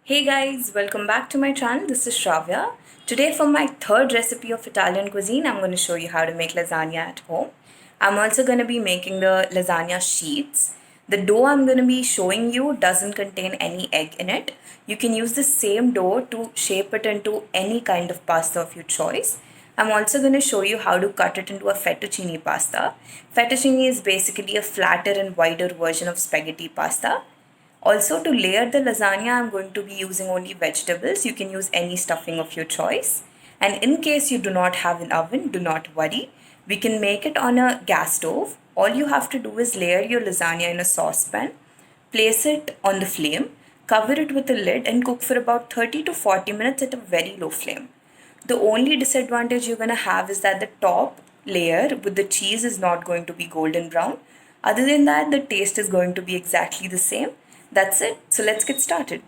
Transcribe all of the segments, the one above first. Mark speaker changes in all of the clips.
Speaker 1: Hey guys, welcome back to my channel. This is Shravya. Today for my third recipe of Italian cuisine, I'm going to show you how to make lasagna at home. I'm also going to be making the lasagna sheets. The dough I'm going to be showing you doesn't contain any egg in it. You can use the same dough to shape it into any kind of pasta of your choice. I'm also going to show you how to cut it into a fettuccine pasta. Fettuccine is basically a flatter and wider version of spaghetti pasta. Also, to layer the lasagna, I'm going to be using only vegetables. You can use any stuffing of your choice. And in case you do not have an oven, do not worry. We can make it on a gas stove. All you have to do is layer your lasagna in a saucepan, place it on the flame, cover it with a lid, and cook for about 30 to 40 minutes at a very low flame. The only disadvantage you're going to have is that the top layer with the cheese is not going to be golden brown. Other than that, the taste is going to be exactly the same. That's it. So let's get started.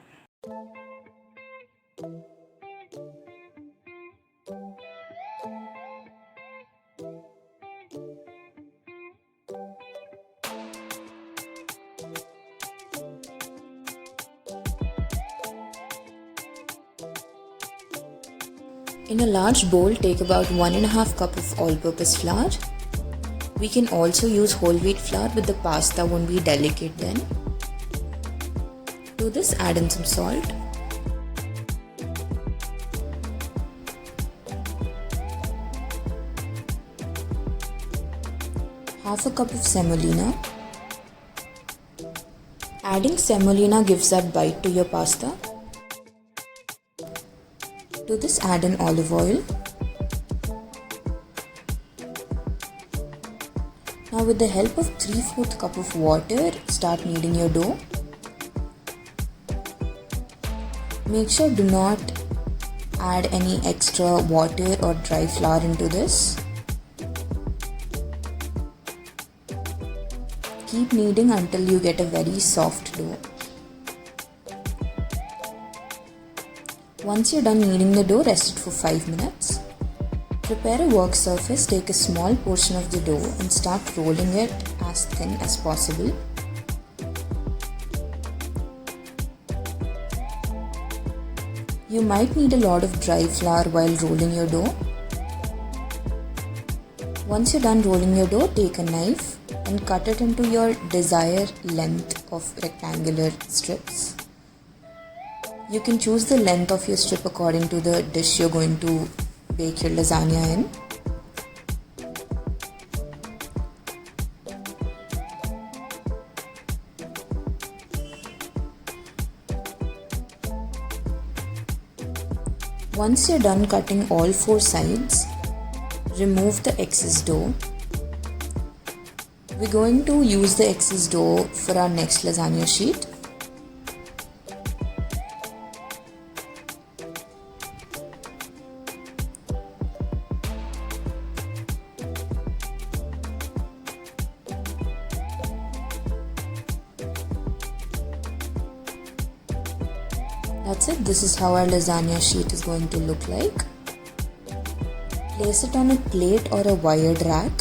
Speaker 1: In a large bowl, take about 1.5 cup of all-purpose flour. We can also use whole wheat flour, but the pasta won't be delicate then. To this, add in some salt. Half a cup of semolina. Adding semolina gives that bite to your pasta. To this, add in olive oil. Now with the help of 3/4 cup of water, start kneading your dough. Make sure do not add any extra water or dry flour into this. Keep kneading until you get a very soft dough. Once you're done kneading the dough, rest it for 5 minutes. Prepare a work surface, take a small portion of the dough and start rolling it as thin as possible. You might need a lot of dry flour while rolling your dough. Once you're done rolling your dough, take a knife and cut it into your desired length of rectangular strips. You can choose the length of your strip according to the dish you're going to bake your lasagna in. Once you're done cutting all 4 sides, remove the excess dough. We're going to use the excess dough for our next lasagna sheet. That's it. This is how our lasagna sheet is going to look like. Place it on a plate or a wired rack.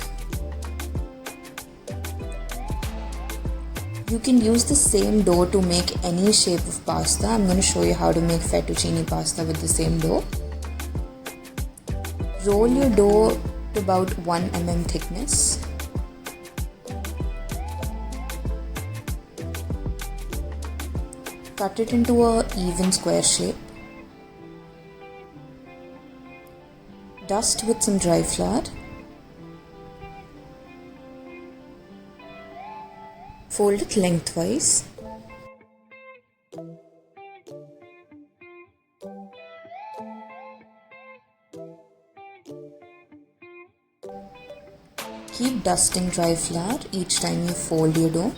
Speaker 1: You can use the same dough to make any shape of pasta. I'm going to show you how to make fettuccine pasta with the same dough. Roll your dough to about 1 mm thickness. Cut it into an even square shape. Dust with some dry flour. Fold it lengthwise. Keep dusting dry flour each time you fold your dough.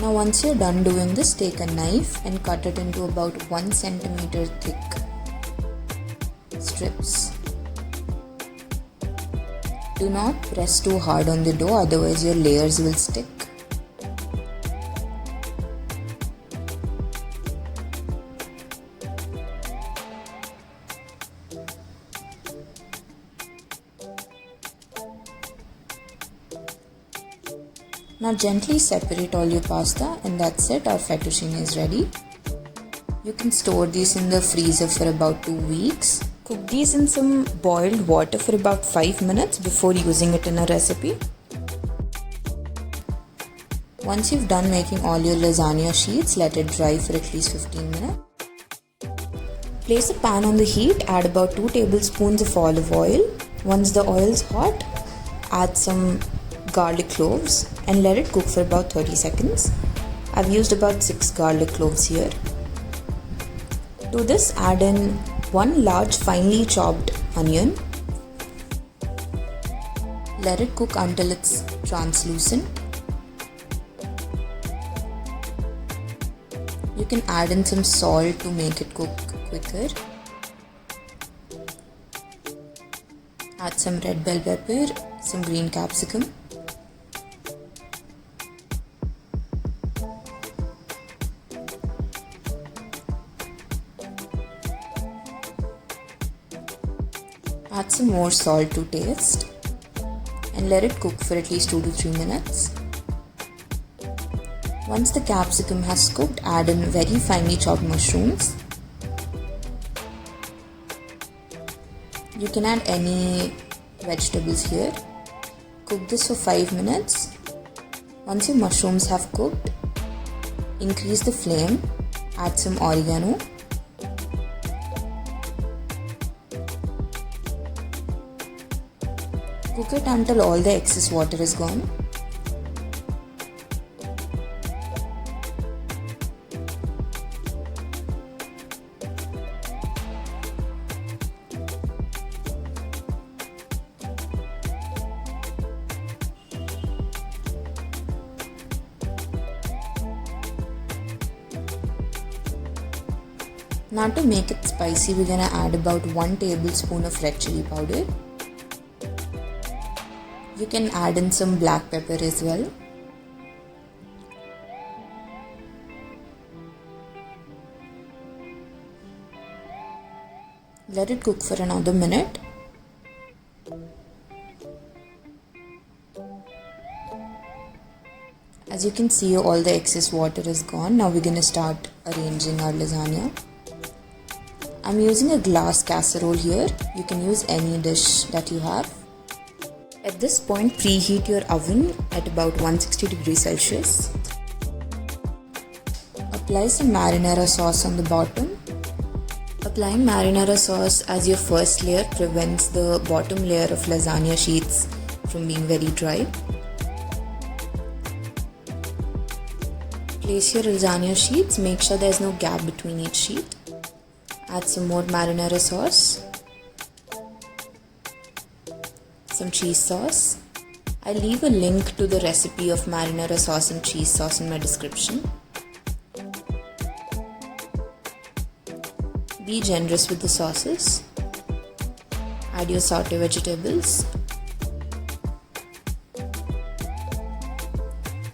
Speaker 1: Now once you're done doing this, take a knife and cut it into about 1 centimeter thick strips. Do not press too hard on the dough, otherwise your layers will stick.
Speaker 2: Now gently separate all your pasta, and that's it, our fettuccine is ready. You can store these in the freezer for about 2 weeks. Cook these in some boiled water for about 5 minutes before using it in a recipe. Once you've done making all your lasagna sheets, let it dry for at least 15 minutes. Place a pan on the heat, add about 2 tablespoons of olive oil. Once the oil is hot, add some garlic cloves and let it cook for about 30 seconds. I've used about 6 garlic cloves here. To this, add in 1 large finely chopped onion. Let it cook until it's translucent. You can add in some salt to make it cook quicker. Add some red bell pepper, some green capsicum. Add some more salt to taste and let it cook for at least 2 to 3 minutes. Once the capsicum has cooked, add in very finely chopped mushrooms. You can add any vegetables here. Cook this for 5 minutes. Once your mushrooms have cooked, increase the flame, add some oregano. Cook it until all the excess water is gone. Now to make it spicy, we're gonna add about 1 tablespoon of red chili powder. You can add in some black pepper as well. Let it cook for another minute. As you can see, all the excess water is gone. Now we're gonna start arranging our lasagna. I'm using a glass casserole here. You can use any dish that you have. At this point, preheat your oven at about 160 degrees Celsius. Apply some marinara sauce on the bottom. Applying marinara sauce as your first layer prevents the bottom layer of lasagna sheets from being very dry. Place your lasagna sheets, make sure there's no gap between each sheet. Add some more marinara sauce, some cheese sauce. I'll leave a link to the recipe of marinara sauce and cheese sauce in my description. Be generous with the sauces. Add your sauté vegetables.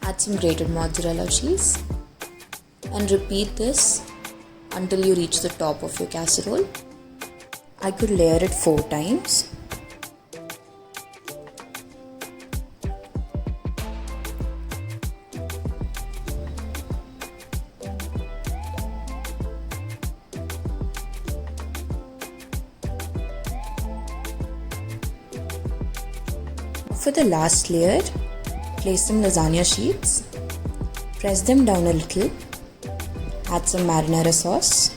Speaker 2: Add some grated mozzarella cheese and repeat this until you reach the top of your casserole. I could layer it 4 times. For the last layer, place some lasagna sheets. Press them down a little. Add some marinara sauce.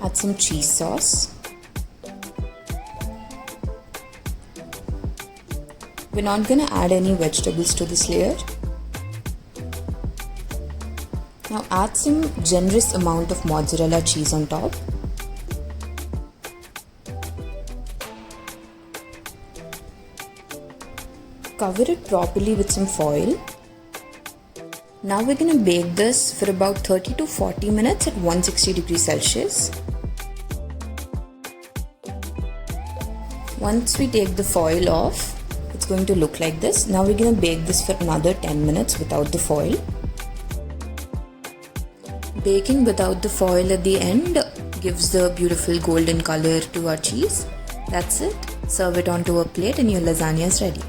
Speaker 2: Add some cheese sauce. We're not going to add any vegetables to this layer. Now add some generous amount of mozzarella cheese on top. Cover it properly with some foil. Now we're going to bake this for about 30 to 40 minutes at 160 degrees Celsius. Once we take the foil off, it's going to look like this. Now we're going to bake this for another 10 minutes without the foil. Baking without the foil at the end gives the beautiful golden color to our cheese. That's it. Serve it onto a plate and your lasagna is ready.